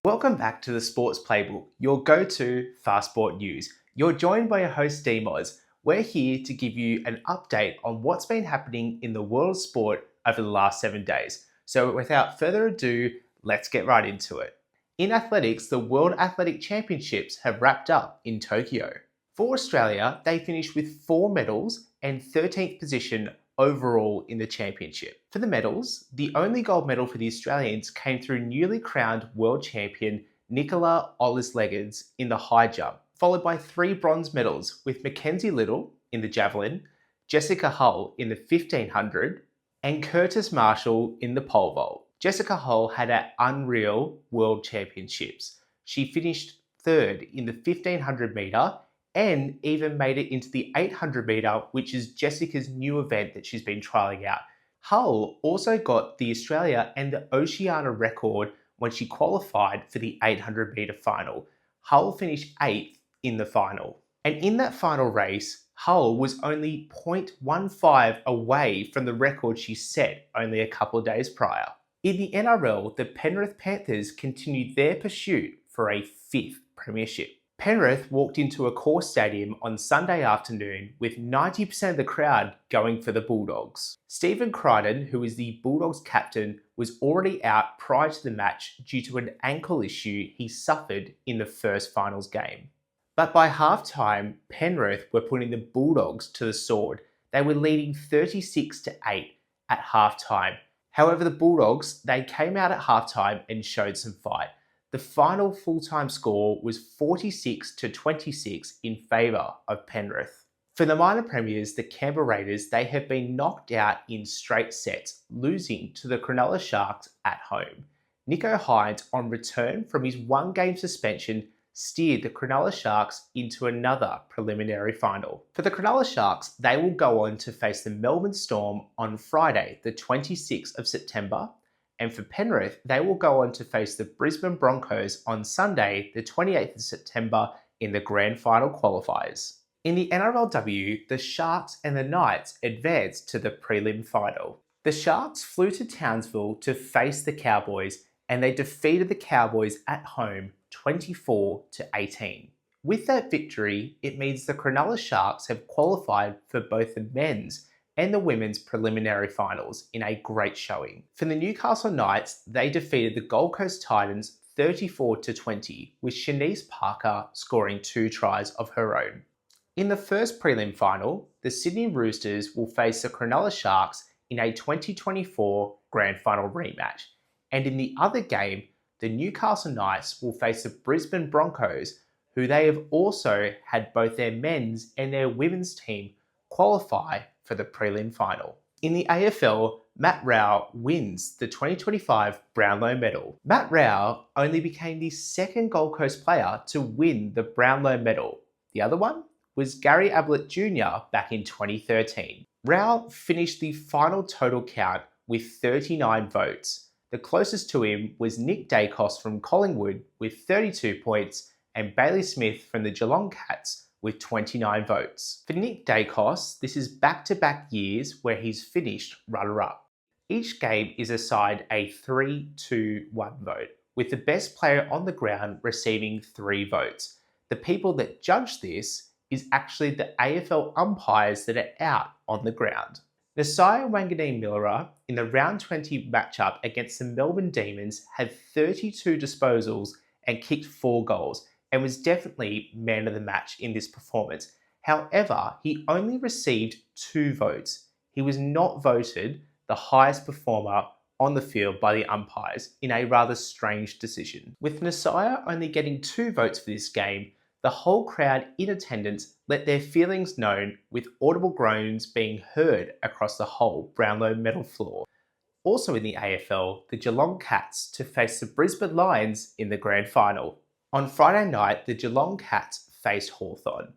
Welcome back to the Sports Playbook, your go-to fast sport news. You're joined by your host Demoz. We're here to give you an update on what's been happening in the world of sport over the last 7 days. So without further ado, let's get right into it. In athletics, the World Athletic Championships have wrapped up in Tokyo. For Australia, they finished with 4 medals and 13th position overall in the championship. For the medals, the only gold medal for the Australians came through newly crowned world champion Nicola Ollis-Leggeds in the high jump, followed by 3 bronze medals with Mackenzie Little in the javelin, Jessica Hull in the 1500, and Curtis Marshall in the pole vault. Jessica Hull had an unreal world championships. She finished 3rd in the 1500 metre and even made it into the 800 metre, which is Jessica's new event that she's been trialling out. Hull also got the Australia and the Oceania record when she qualified for the 800 metre final. Hull finished 8th in the final. And in that final race, Hull was only 0.15 away from the record she set only a couple of days prior. In the NRL, the Penrith Panthers continued their pursuit for a 5th premiership. Penrith walked into a core stadium on Sunday afternoon with 90% of the crowd going for the Bulldogs. Stephen Crichton, who is the Bulldogs captain, was already out prior to the match due to an ankle issue he suffered in the first finals game. But by halftime, Penrith were putting the Bulldogs to the sword. They were leading 36-8 at halftime. However, the Bulldogs, they came out at halftime and showed some fight. The final full-time score was 46-26 in favour of Penrith. For the minor premiers, the Canberra Raiders, they have been knocked out in straight sets, losing to the Cronulla Sharks at home. Nicho Hynes, on return from his 1-game suspension, steered the Cronulla Sharks into another preliminary final. For the Cronulla Sharks, they will go on to face the Melbourne Storm on Friday, the 26th of September, and for Penrith, they will go on to face the Brisbane Broncos on Sunday, the 28th of September in the grand final qualifiers. In the NRLW, the Sharks and the Knights advanced to the prelim final. The Sharks flew to Townsville to face the Cowboys, and they defeated the Cowboys at home 24-18. With that victory, it means the Cronulla Sharks have qualified for both the men's and the women's preliminary finals in a great showing. For the Newcastle Knights, they defeated the Gold Coast Titans 34-20, with Shanice Parker scoring 2 tries of her own. In the first prelim final, the Sydney Roosters will face the Cronulla Sharks in a 2024 grand final rematch, and in the other game, the Newcastle Knights will face the Brisbane Broncos, who they have also had both their men's and their women's team qualify for the prelim final. In the AFL, Matt Rowell wins the 2025 Brownlow medal. Matt Rowell only became the 2nd Gold Coast player to win the Brownlow medal. The other one was Gary Ablett Jr. back in 2013. Rowell finished the final total count with 39 votes. The closest to him was Nick Dacos from Collingwood with 32 points and Bailey Smith from the Geelong Cats with 29 votes. For Nick Dacos, this is back-to-back years where he's finished runner-up. Each game is assigned a 3-2-1 vote, with the best player on the ground receiving 3 votes. The people that judge this is actually the AFL umpires that are out on the ground. Nasiah Wanganeen-Milera in the round 20 matchup against the Melbourne Demons had 32 disposals and kicked 4 goals, and was definitely man of the match in this performance. However, he only received 2 votes. He was not voted the highest performer on the field by the umpires in a rather strange decision. With Nasiah only getting 2 votes for this game, the whole crowd in attendance let their feelings known, with audible groans being heard across the whole Brownlow medal floor. Also in the AFL, the Geelong Cats to face the Brisbane Lions in the grand final. On Friday night, the Geelong Cats faced Hawthorn,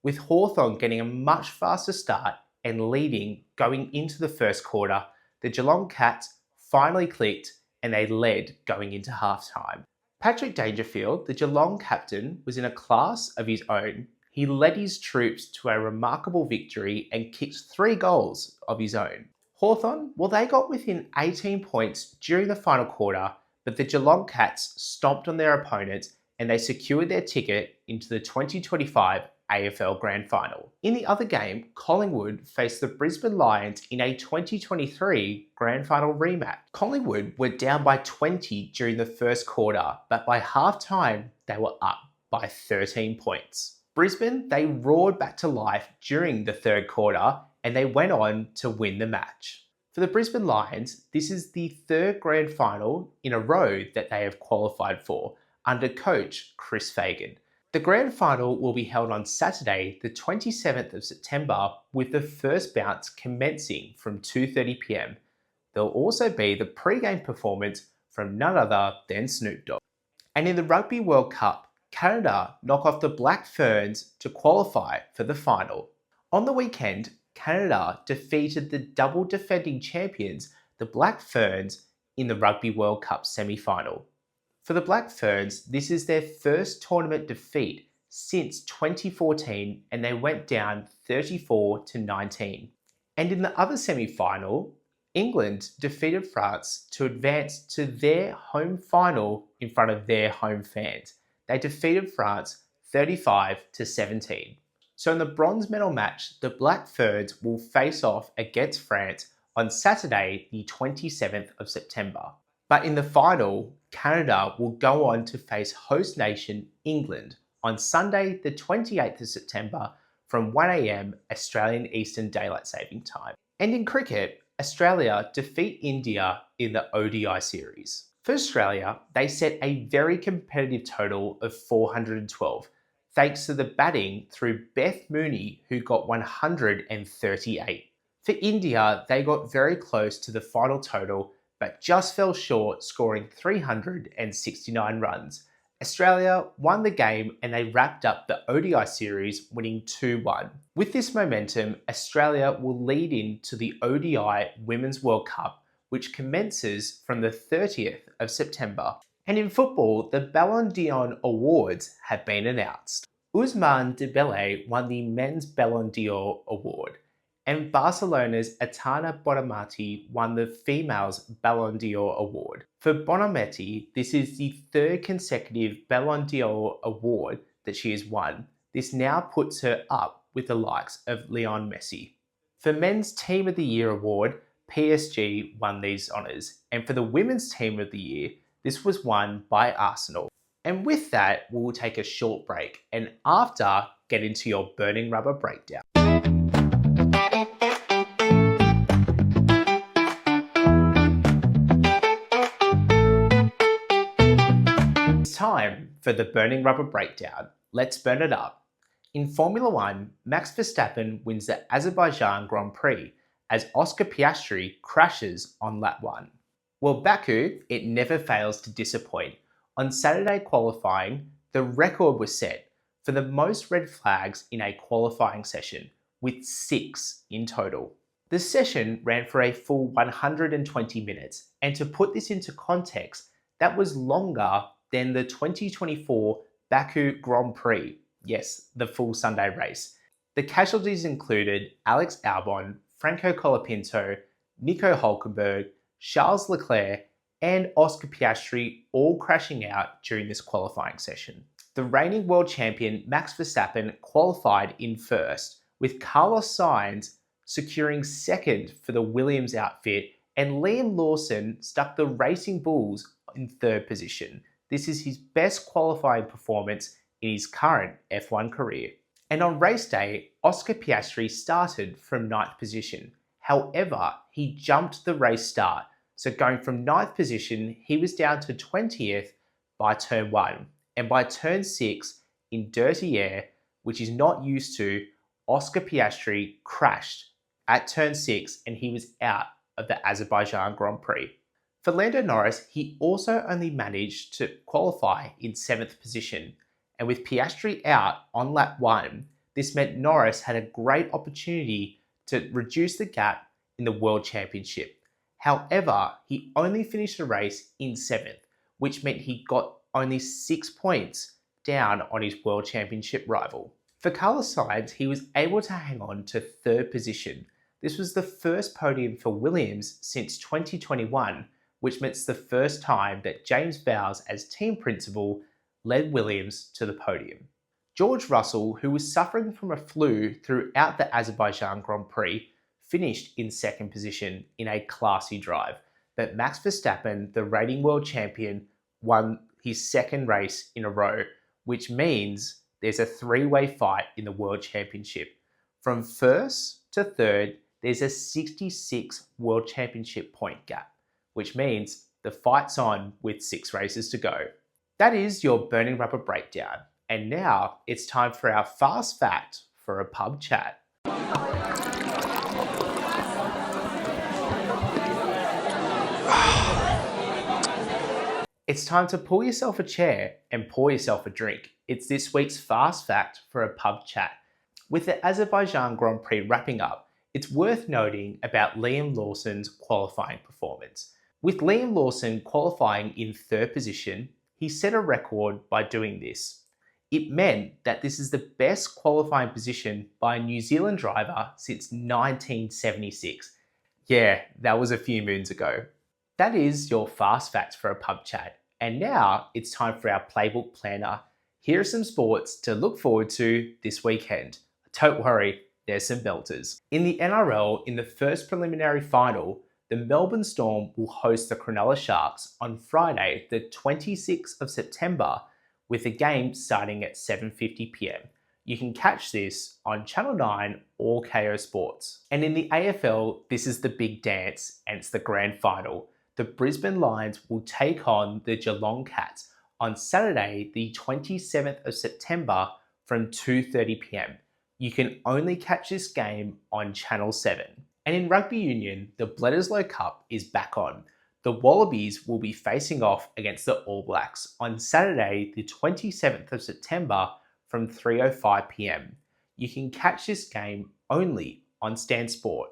with Hawthorn getting a much faster start and leading going into the first quarter. The Geelong Cats finally clicked and they led going into halftime. Patrick Dangerfield, the Geelong captain, was in a class of his own. He led his troops to a remarkable victory and kicked 3 goals of his own. Hawthorn, well, they got within 18 points during the final quarter, but the Geelong Cats stomped on their opponents and they secured their ticket into the 2025 AFL Grand Final. In the other game, Collingwood faced the Brisbane Lions in a 2023 Grand Final rematch. Collingwood were down by 20 during the first quarter, but by half-time, they were up by 13 points. Brisbane, they roared back to life during the third quarter and they went on to win the match. For the Brisbane Lions, this is the third grand final in a row that they have qualified for under coach Chris Fagan. The grand final will be held on Saturday, the 27th of September, with the first bounce commencing from 2:30 p.m. There'll also be the pre-game performance from none other than Snoop Dogg. And in the Rugby World Cup, Canada knock off the Black Ferns to qualify for the final. On the weekend, Canada defeated the double defending champions, the Black Ferns, in the Rugby World Cup semi-final. For the Black Ferns, this is their first tournament defeat since 2014 and they went down 34-19. And in the other semi-final, England defeated France to advance to their home final in front of their home fans. They defeated France 35-17. So in the bronze medal match, the Black Ferns will face off against France on Saturday, the 27th of September. But in the final, Canada will go on to face host nation England on Sunday, the 28th of September from 1 a.m. Australian Eastern Daylight Saving Time. And in cricket, Australia defeat India in the ODI series. For Australia, they set a very competitive total of 412, thanks to the batting through Beth Mooney, who got 138. For India, they got very close to the final total, but just fell short, scoring 369 runs. Australia won the game and they wrapped up the ODI series, winning 2-1. With this momentum, Australia will lead into the ODI Women's World Cup, which commences from the 30th of September. And in football, the Ballon Awards have been announced. Ousmane Dembele won the Men's Ballon d'Or Award, and Barcelona's Aitana Bonmatí won the Females Ballon d'Or Award. For Bonmatí, this is the third consecutive Ballon d'Or Award that she has won. This now puts her up with the likes of Lionel Messi. For Men's Team of the Year Award, PSG won these honours, and for the Women's Team of the Year, this was won by Arsenal. And with that, we'll take a short break, and after, get into your burning rubber breakdown. It's time for the burning rubber breakdown. Let's burn it up. In Formula 1, Max Verstappen wins the Azerbaijan Grand Prix as Oscar Piastri crashes on lap 1. Well, Baku, it never fails to disappoint. On Saturday qualifying, the record was set for the most red flags in a qualifying session, with 6 in total. The session ran for a full 120 minutes, and to put this into context, that was longer than the 2024 Baku Grand Prix. Yes, the full Sunday race. The casualties included Alex Albon, Franco Colapinto, Nico Hülkenberg, Charles Leclerc, and Oscar Piastri all crashing out during this qualifying session. The reigning world champion Max Verstappen qualified in first, with Carlos Sainz securing second for the Williams outfit, and Liam Lawson stuck the Racing Bulls in third position. This is his best qualifying performance in his current F1 career. And on race day, Oscar Piastri started from 9th position. However, he jumped the race start, so going from 9th position, he was down to 20th by turn 1. And by turn 6, in dirty air, which he's not used to, Oscar Piastri crashed at turn 6 and he was out of the Azerbaijan Grand Prix. For Lando Norris, he also only managed to qualify in 7th position. And with Piastri out on lap 1, this meant Norris had a great opportunity to reduce the gap in the World Championship. However, he only finished the race in 7th, which meant he got only 6 points down on his World Championship rival. For Carlos Sainz, he was able to hang on to 3rd position. This was the first podium for Williams since 2021, which meant it's the first time that James Vowles, as team principal, led Williams to the podium. George Russell, who was suffering from a flu throughout the Azerbaijan Grand Prix, finished in second position in a classy drive, but Max Verstappen, the reigning world champion, won his second race in a row, which means there's a three-way fight in the World Championship. From first to third, there's a 66 World Championship point gap, which means the fight's on with 6 races to go. That is your burning rubber breakdown. And now it's time for our fast fact for a pub chat. It's time to pull yourself a chair and pour yourself a drink. It's this week's fast fact for a pub chat. With the Azerbaijan Grand Prix wrapping up, it's worth noting about Liam Lawson's qualifying performance. With Liam Lawson qualifying in third position, he set a record by doing this. It meant that this is the best qualifying position by a New Zealand driver since 1976. Yeah, that was a few moons ago. That is your fast facts for a pub chat. And now it's time for our playbook planner. Here are some sports to look forward to this weekend. Don't worry, there's some belters. In the NRL, in the first preliminary final, the Melbourne Storm will host the Cronulla Sharks on Friday, the 26th of September, with the game starting at 7:50 p.m. You can catch this on Channel 9 or KO Sports. And in the AFL, this is the big dance and it's the grand final. The Brisbane Lions will take on the Geelong Cats on Saturday, the 27th of September from 2:30 p.m. You can only catch this game on Channel 7. And in rugby union, the Bledisloe Cup is back on. The Wallabies will be facing off against the All Blacks on Saturday, the 27th of September from 3:05 p.m. You can catch this game only on Stan Sport.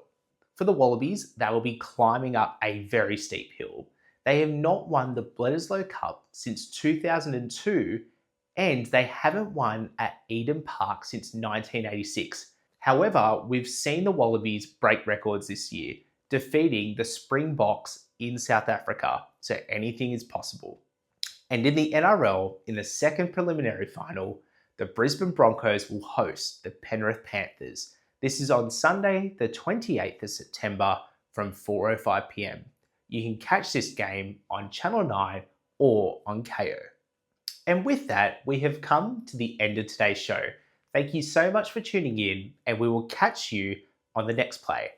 For the Wallabies, they will be climbing up a very steep hill. They have not won the Bledisloe Cup since 2002, and they haven't won at Eden Park since 1986. However, we've seen the Wallabies break records this year, defeating the Springboks in South Africa, so anything is possible. And in the NRL, in the second preliminary final, the Brisbane Broncos will host the Penrith Panthers. This is on Sunday, the 28th of September from 4:05 p.m. You can catch this game on Channel 9 or on KO. And with that, we have come to the end of today's show. Thank you so much for tuning in, and we will catch you on the next play.